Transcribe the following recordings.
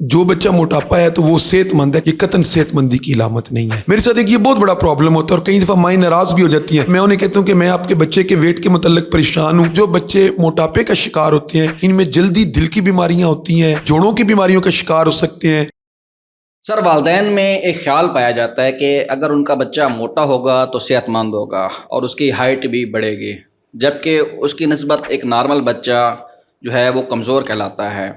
جو बच्चा मोटापा है तो वो सेहतमंद है, ये कतन सेहतमंदी की इलामत नहीं है। मेरे साथ एक ये बहुत बड़ा प्रॉब्लम होता है और कई दफ़ा माएँ नाराज़ भी हो जाती हैं। मैं उन्हें कहता हूँ कि मैं आपके बच्चे के वेट के मुतल्लिक परेशान हूँ। जो बच्चे मोटापे का शिकार होते हैं इनमें जल्दी दिल की बीमारियाँ होती हैं, जोड़ों की बीमारियों का शिकार हो सकते हैं। सर, वालदैन में एक ख्याल पाया जाता है कि अगर उनका बच्चा मोटा होगा तो सेहतमंद होगा और उसकी हाइट भी बढ़ेगी, जबकि उसकी निस्बत एक नॉर्मल बच्चा जो है वो कमज़ोर कहलाता है।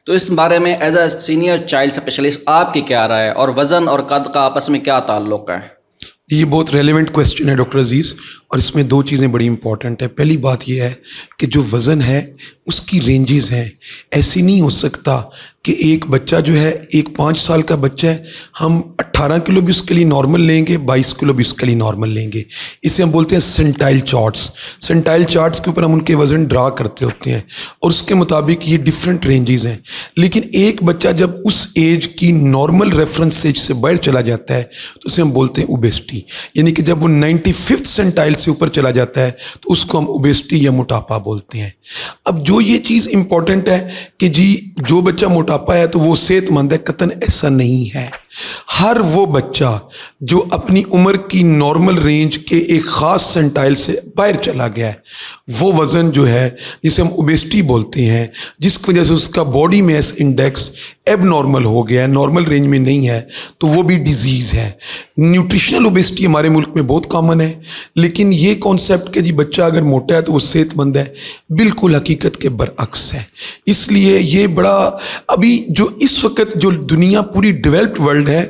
तो इस बारे में as a senior child specialist आपकी क्या राय है और वज़न और कद का आपस में क्या ताल्लुक़ है? ये बहुत रेलेवेंट क्वेश्चन है डॉक्टर अजीज़, और इसमें दो चीज़ें बड़ी इंपॉर्टेंट है। पहली बात ये है कि जो वज़न है उसकी रेंजेस हैं। ऐसे नहीं हो सकता कि एक बच्चा जो है, एक 5 साल का बच्चा है, हम 18 किलो भी उसके लिए नॉर्मल लेंगे, 22 किलो भी उसके लिए नॉर्मल लेंगे। इसे हम बोलते हैं सेंटाइल चार्ट्स। सेंटाइल चार्ट्स के ऊपर हम उनके वज़न ड्रा करते होते हैं और उसके मुताबिक ये डिफरेंट रेंजेस हैं। लेकिन एक बच्चा जब उस एज की नॉर्मल रेफरेंस एज से बाहर चला जाता है तो उसे हम बोलते हैं ओबेसिटी, यानी कि जब वो 95th सेंटाइल से ऊपर चला जाता है तो उसको हम ओबेसिटी या मोटापा बोलते हैं। अब जो ये चीज़ इंपॉर्टेंट है कि जी जो बच्चा मोटापा है तो वो सेहतमंद है, कतन ऐसा नहीं है। हर वो बच्चा जो अपनी उम्र की नॉर्मल रेंज के एक ख़ास सेंटाइल से बाहर चला गया है, वो वज़न जो है जिसे हम ओबेसिटी बोलते हैं, जिसकी वजह से उसका बॉडी मास इंडेक्स एब नॉर्मल हो गया है, नॉर्मल रेंज में नहीं है, तो वो भी डिजीज़ है। न्यूट्रिशनल ओबेसिटी हमारे मुल्क में बहुत कॉमन है, लेकिन ये कॉन्सेप्ट कि जी बच्चा अगर मोटा है तो वो सेहतमंद है, बिल्कुल हकीकत के बरअक्स है। इसलिए ये बड़ा अभी जो इस वक्त जो दुनिया पूरी डेवलप्ड वर्ल्ड है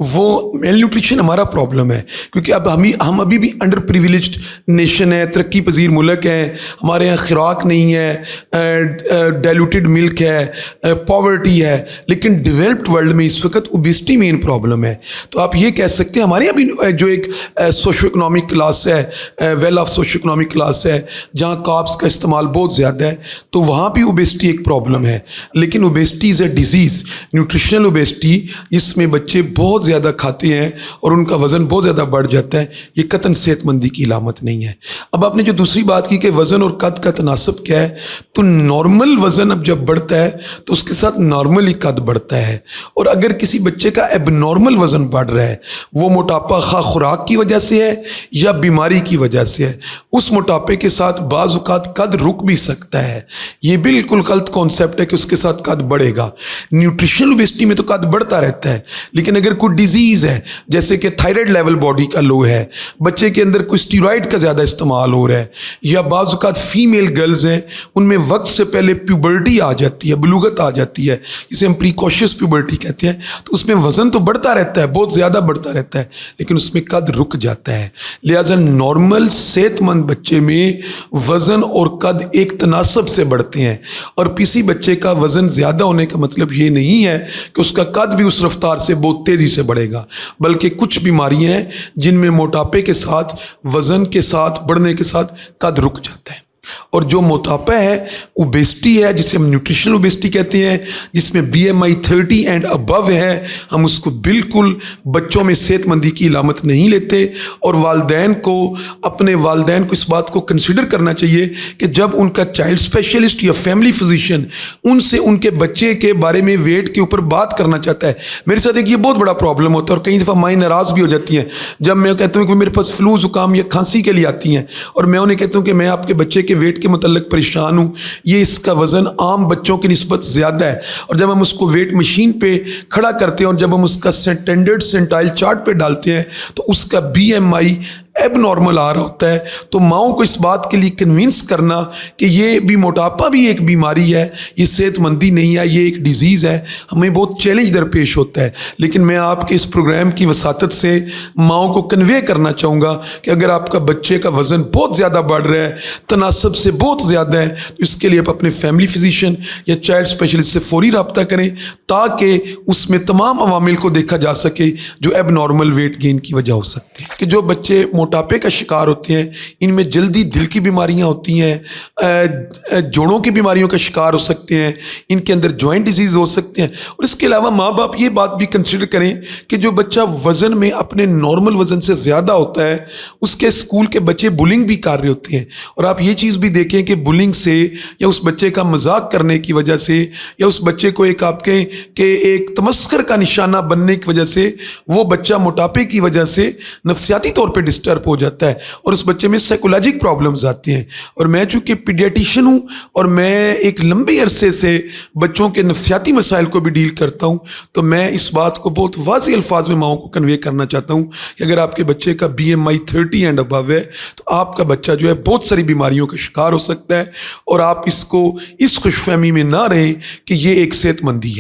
वो मेल न्यूट्रिशन हमारा प्रॉब्लम है, क्योंकि अब हम अभी भी अंडर प्रिविलेज्ड नेशन है, तरक्की पजीर मुल्क है, हमारे यहाँ खुराक नहीं है, डाइल्यूटेड मिल्क है, पॉवर्टी है। लेकिन डेवलप्ड वर्ल्ड में इस वक्त ओबेसिटी मेन प्रॉब्लम है। तो आप ये कह सकते हैं हमारे यहाँ भी जो एक सोशो इकोनॉमिक क्लास है, well of socio economic class है, जहाँ कार्ब्स का इस्तेमाल बहुत ज़्यादा है, तो वहाँ भी ओबेसिटी एक प्रॉब्लम है। लेकिन obesity is a disease, nutritional obesity, जिसमें बच्चे बहुत ज़्यादा खाते हैं और उनका वज़न बहुत ज़्यादा बढ़ जाता है, ये कतन सेहतमंदी की इलामत नहीं है। अब आपने जो दूसरी बात की कि वज़न और कद का तनासब क्या है, तो नॉर्मल वज़न अब जब बढ़ता है तो उसके साथ नॉर्मली कद बढ़ता है। और अगर किसी बच्चे का एबनॉर्मल वज़न बढ़ रहा है, वो मोटापा खा खुराक की वजह से है या बीमारी की वजह से है, उस मोटापे के साथ बाज़ औक़ात कद रुक भी सकता है। ये बिल्कुल गलत कॉन्सेप्ट है कि उसके साथ कद बढ़ेगा। न्यूट्रिशनल ओबेसिटी में तो कद बढ़ता रहता है, लेकिन अगर कोई डिजीज़ है जैसे कि थायराइड लेवल बॉडी का लो है, बच्चे के अंदर कोई स्टीरॉयड का ज़्यादा इस्तेमाल हो रहा है, या बाज़ औक़ात फीमेल गर्ल्स हैं उनमें वक्त से पहले प्यूबर्टी आ जाती है, बलूगत आ जाती है, जिसे हम प्रीकॉशियस प्यूबर्टी कहते हैं, तो उसमें वज़न तो बढ़ता रहता है, बहुत ज़्यादा बढ़ता रहता है, लेकिन उसमें कद रुक जाता है। लिहाजा नॉर्मल सेहतमंद बच्चे में वज़न और कद एक तनासब से बढ़ते हैं, और किसी बच्चे का वज़न ज़्यादा होने का मतलब ये नहीं है कि उसका कद भी उस रफ्तार से बहुत तेज़ी से बढ़ेगा, बल्कि कुछ बीमारियां हैं जिनमें मोटापे के साथ, वज़न के साथ बढ़ने के साथ कद रुक जाता है। और जो मोटापा है ओबेसिटी है, जिसे हम न्यूट्रिशनल ओबेसिटी कहते हैं, जिसमें BMI 30 एंड अबव है, हम उसको बिल्कुल बच्चों में सेहतमंदी की इलामत नहीं लेते। और वालदैन को अपने वालदैन को इस बात को कंसिडर करना चाहिए कि जब उनका चाइल्ड स्पेशलिस्ट या फैमिली फिजिशियन उनसे उनके बच्चे के बारे में वेट के ऊपर बात करना चाहता है। मेरे साथ एक ये बहुत बड़ा प्रॉब्लम होता है और कई दफ़ा माएँ नाराज़ भी हो जाती हैं जब मैं कहता हूँ कि मेरे पास फ्लू ज़ुकाम या खांसी के लिए आती हैं, और मैं उन्हें कहता हूँ कि मैं आपके बच्चे के वेट के मुतल्लिक परेशान हूँ, ये इसका वज़न आम बच्चों की निस्बत ज़्यादा है। और जब हम उसको वेट मशीन पे खड़ा करते हैं और जब हम उसका स्टैंडर्ड सेंटाइल चार्ट पे डालते हैं तो उसका BMI एब नॉर्मल आ रहा होता है। तो माओं को इस बात के लिए कन्विंस करना कि ये भी मोटापा भी एक बीमारी है, ये सेहतमंदी नहीं है, ये एक डिजीज़ है, हमें बहुत चैलेंज दरपेश होता है। लेकिन मैं आपके इस प्रोग्राम की वसातत से माओं को कन्वे करना चाहूँगा कि अगर आपका बच्चे का वज़न बहुत ज़्यादा बढ़ रहा है, तनासब से बहुत ज़्यादा है, तो इसके लिए आप अपने फैमिली फिजिशियन या चाइल्ड स्पेशलिस्ट से फौरी रब्ता करें, ताकि उसमें तमाम अवामिल को देखा जा सके जो एब नॉर्मल वेट गेन की वजह हो सकती है। कि जो बच्चे موٹاپے کا شکار ہوتے ہیں ان میں جلدی دل کی بیماریاں ہوتی ہیں، جوڑوں کی بیماریوں کا شکار ہو سکتے ہیں، ان کے اندر جوائنٹ ڈیزیز ہو سکتے ہیں. اور اس کے علاوہ ماں باپ یہ بات بھی کنسیڈر کریں کہ جو بچہ وزن میں اپنے نارمل وزن سے زیادہ ہوتا ہے اس کے اسکول کے بچے بلنگ بھی کر رہے ہوتے ہیں. اور آپ یہ چیز بھی دیکھیں کہ بلنگ سے یا اس بچے کا مذاق کرنے کی وجہ سے یا اس بچے کو ایک آپ کہیں کہ ایک تمسخر کا نشانہ بننے کی وجہ سے وہ بچہ موٹاپے کی وجہ سے نفسیاتی طور پہ ڈسٹرب ہو جاتا ہے اور اس بچے میں سائیکولوجک پرابلمز آتے ہیں. اور میں چونکہ پیڈیاٹیشین ہوں اور میں ایک لمبے عرصے سے بچوں کے نفسیاتی مسائل کو بھی ڈیل کرتا ہوں تو میں اس بات کو بہت واضح الفاظ میں ماؤں کو کنوے کرنا چاہتا ہوں کہ اگر آپ کے بچے کا BMI 30 اینڈ ابو ہے تو آپ کا بچہ جو ہے بہت ساری بیماریوں کا شکار ہو سکتا ہے اور آپ اس کو اس خوش فہمی میں نہ رہیں کہ یہ ایک صحت مندی ہے.